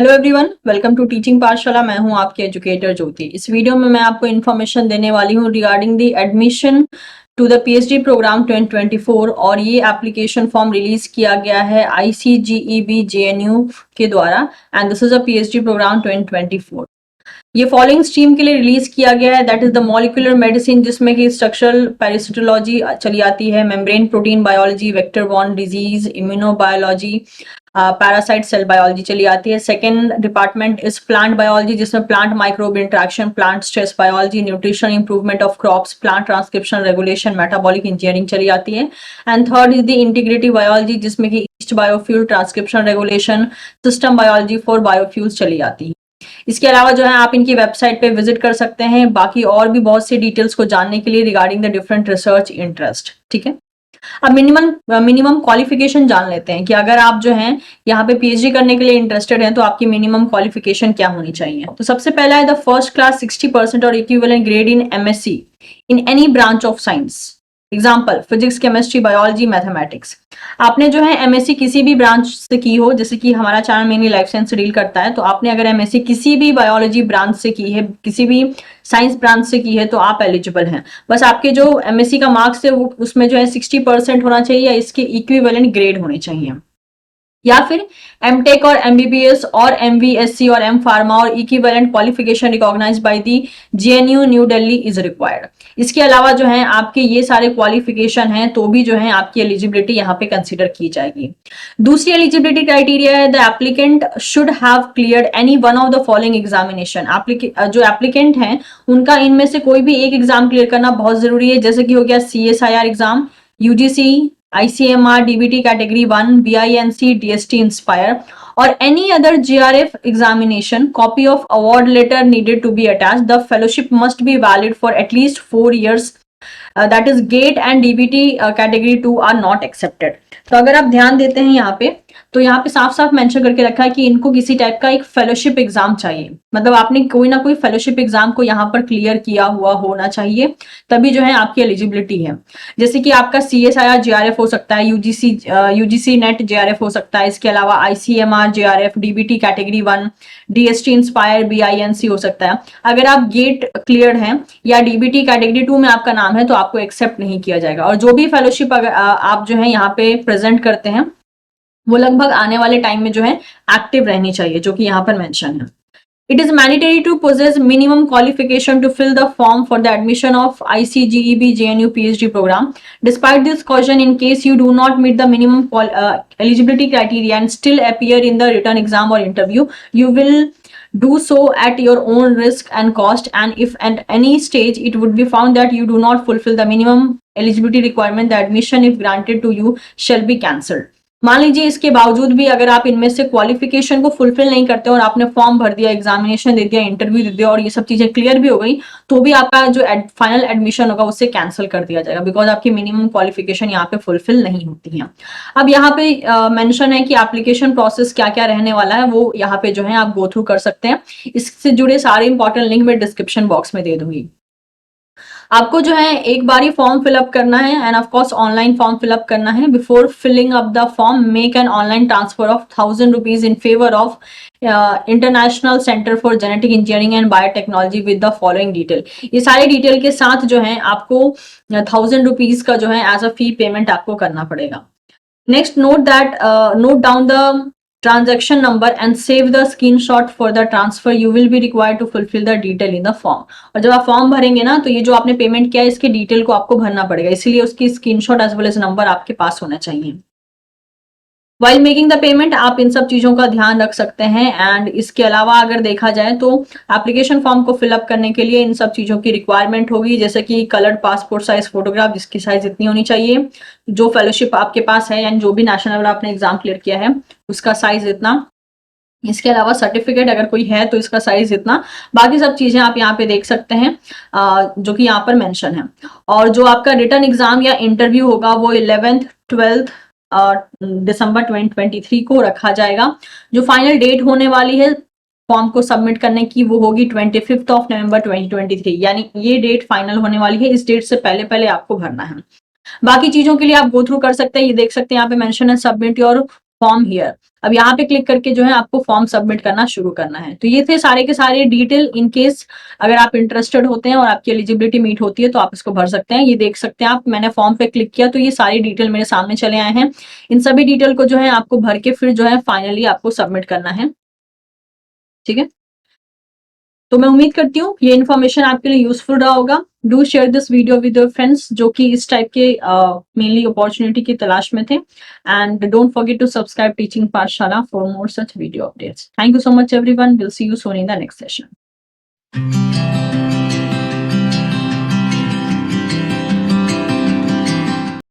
Hello everyone, welcome to teaching Pathshala. मैं हूं आपकी एजुकेटर ज्योति। इस वीडियो में मैं आपको इन्फॉर्मेशन देने वाली हूं regarding the admission to the PhD programme 2024 और ये एप्लीकेशन फॉर्म रिलीज किया गया है आईसीजीईबी जेएनयू के द्वारा and this is a PhD programme 2024। ये फॉलोइंग स्ट्रीम के लिए रिलीज किया गया है, that is the molecular medicine, जिसमें कि स्ट्रक्चरल पैरासिटोलॉजी चली आती है, membrane protein biology, vector borne disease, immunobiology, parasite cell biology चली आती है। Second department is plant biology, जिसमें plant microbe interaction, plant stress biology, nutrition improvement of crops, plant transcription regulation, metabolic engineering चली आती है। And third is the integrative biology, जिसमें कि yeast biofuel, transcription regulation, system biology for biofuels चली आती है। इसके अलावा जो है आप इनकी वेबसाइट पे विजिट कर सकते हैं बाकी और भी बहुत सी डिटेल्स को जानने के लिए regarding the different research interest. ठीक है, अब मिनिमम क्वालिफिकेशन जान लेते हैं कि अगर आप जो हैं यहाँ पे पीएचडी करने के लिए इंटरेस्टेड हैं तो आपकी मिनिमम क्वालिफिकेशन क्या होनी चाहिए। तो सबसे पहला है द फर्स्ट क्लास 60% और equivalent grade in MSc in any branch of science. Example physics, chemistry, biology, mathematics. आपने जो है एमएससी किसी भी ब्रांच से की हो, जैसे कि हमारा चैनल मेनली लाइफ साइंस से डील करता है, तो आपने अगर एमएससी किसी भी बायोलॉजी ब्रांच से की है, किसी भी साइंस ब्रांच से की है, तो आप एलिजिबल हैं। बस आपके जो एमएससी का मार्क्स है वो उसमें जो है 60% होना चाहिए या इसके इक्विवेलेंट ग्रेड होने चाहिए। या फिर एमटेक और एमबीबीएस और एमवीएससी और एम फार्मा और equivalent qualification recognised by the JNU New Delhi is required. इसके अलावा जो है आपके ये सारे क्वालिफिकेशन हैं तो भी जो है आपकी एलिजिबिलिटी यहाँ पे कंसीडर की जाएगी। दूसरी एलिजिबिलिटी क्राइटेरिया है the applicant should have cleared any one of the following examination. जो एप्लीकेंट हैं उनका इनमें से कोई भी एक एग्जाम क्लियर करना बहुत जरूरी है, जैसे कि हो गया CSIR exam, UGC, ICMR, DBT category 1, BINC, DST Inspire or any other GRF examination. Copy of award letter needed to be attached. The fellowship must be valid for at least 4 years. That is GATE and DBT category 2 are not accepted. तो अगर आप ध्यान देते हैं यहाँ पे तो यहाँ पे साफ साफ मेंशन करके रखा है कि इनको किसी टाइप का एक फेलोशिप एग्जाम चाहिए, मतलब आपने कोई ना कोई फेलोशिप एग्जाम को यहाँ पर क्लियर किया हुआ होना चाहिए, तभी जो है आपकी एलिजिबिलिटी है। जैसे कि आपका CSIR JRF हो सकता है, यूजीसी नेट JRF हो सकता है, इसके अलावा ICMR JRF, DBT category 1, DST inspire, BINC हो सकता है। अगर आप गेट क्लियर्ड हैं या DBT कैटेगरी 2 में आपका नाम है तो आपको एक्सेप्ट नहीं किया जाएगा। और जो भी फेलोशिप अगर आप जो है यहाँ पे प्रेजेंट करते हैं वो लगभग आने वाले टाइम में जो है एक्टिव रहनी चाहिए, जो कि यहाँ पर मेंशन है। It is mandatory to possess minimum qualification to fill the form for the admission of ICGEB JNU PhD program. Despite this caution, in case you do not meet the minimum eligibility criteria and still appear in the written exam or interview, you will do so at your own risk and cost, and if at any stage it would be found that you do not fulfill the minimum eligibility requirement, the admission if granted to you shall be cancelled. मान लीजिए इसके बावजूद भी अगर आप इनमें से qualification को फुलफिल नहीं करते और आपने फॉर्म भर दिया, एग्जामिनेशन दे दिया, इंटरव्यू दे दिया और ये सब चीजें क्लियर भी हो गई, तो भी आपका जो फाइनल एडमिशन होगा उससे कैंसिल कर दिया जाएगा, बिकॉज आपकी मिनिमम क्वालिफिकेशन यहाँ पे फुलफिल नहीं होती है। अब यहाँ पे मेंशन है कि एप्लीकेशन प्रोसेस क्या क्या रहने वाला है, वो यहाँ पे जो है आप गो थ्रू कर सकते हैं। इससे जुड़े सारे इंपॉर्टेंट लिंक मैं डिस्क्रिप्शन बॉक्स में दे दूंगी। आपको जो है एक बार ही फॉर्म फिलअप करना है and of course online form fill up करना है। Before filling up the form make an online transfer of 1000 rupees in favour of International Centre for Genetic Engineering and Biotechnology with the following detail. ये सारे detail के साथ जो है आपको 1000 rupees का जो है एज अ फी पेमेंट आपको करना पड़ेगा। Next note down the transaction number and save the screenshot for the transfer. You will be required to fulfill the detail in the form. और जब आप फॉर्म भरेंगे ना तो ये जो आपने पेमेंट किया है इसके डिटेल को आपको भरना पड़ेगा, इसीलिए उसकी screenshot as well as number आपके पास होना चाहिए। वाइल मेकिंग द पेमेंट आप इन सब चीजों का ध्यान रख सकते हैं। एंड इसके अलावा अगर देखा जाए तो एप्लीकेशन फॉर्म को फिलअप करने के लिए इन सब चीजों की रिक्वायरमेंट होगी, जैसे कि कलर्ड पासपोर्ट साइज फोटोग्राफ जिसकी साइज इतनी होनी चाहिए, जो फेलोशिप आपके पास है यानी जो भी नेशनल लेवल आपने एग्जाम क्लियर किया है उसका साइज इतना, इसके अलावा सर्टिफिकेट अगर कोई है तो इसका साइज इतना, बाकी सब चीजें आप यहाँ पे देख सकते हैं जो कि यहाँ पर मेंशन है। और जो आपका रिटन एग्जाम या इंटरव्यू होगा वो 11th 12th दिसंबर 2023 को रखा जाएगा। जो फाइनल डेट होने वाली है फॉर्म को सबमिट करने की वो होगी 25 नवंबर 2023, यानी ये डेट फाइनल होने वाली है, इस डेट से पहले पहले आपको भरना है। बाकी चीजों के लिए आप गो थ्रू कर सकते हैं, ये देख सकते हैं यहाँ पे मेंशन है सबमिट योर फॉर्म हियर। अब यहाँ पे क्लिक करके जो है आपको फॉर्म सबमिट करना शुरू करना है। तो ये थे सारे के सारे डिटेल। इन केस अगर आप इंटरेस्टेड होते हैं और आपकी एलिजिबिलिटी मीट होती है तो आप इसको भर सकते हैं। ये देख सकते हैं आप, मैंने फॉर्म पे क्लिक किया तो ये सारी डिटेल मेरे सामने चले आए हैं। इन सभी डिटेल को जो है आपको भर के फिर जो है फाइनली आपको सबमिट करना है। ठीक है, तो मैं उम्मीद करती हूँ ये इन्फॉर्मेशन आपके लिए यूजफुल रहा होगा। Do share this video with your friends जो कि इस टाइप के मेनली अपॉर्चुनिटी की तलाश में थे। And don't forget to subscribe teaching Pathshala for more such video updates. Thank you so much everyone, will see you soon in the next session.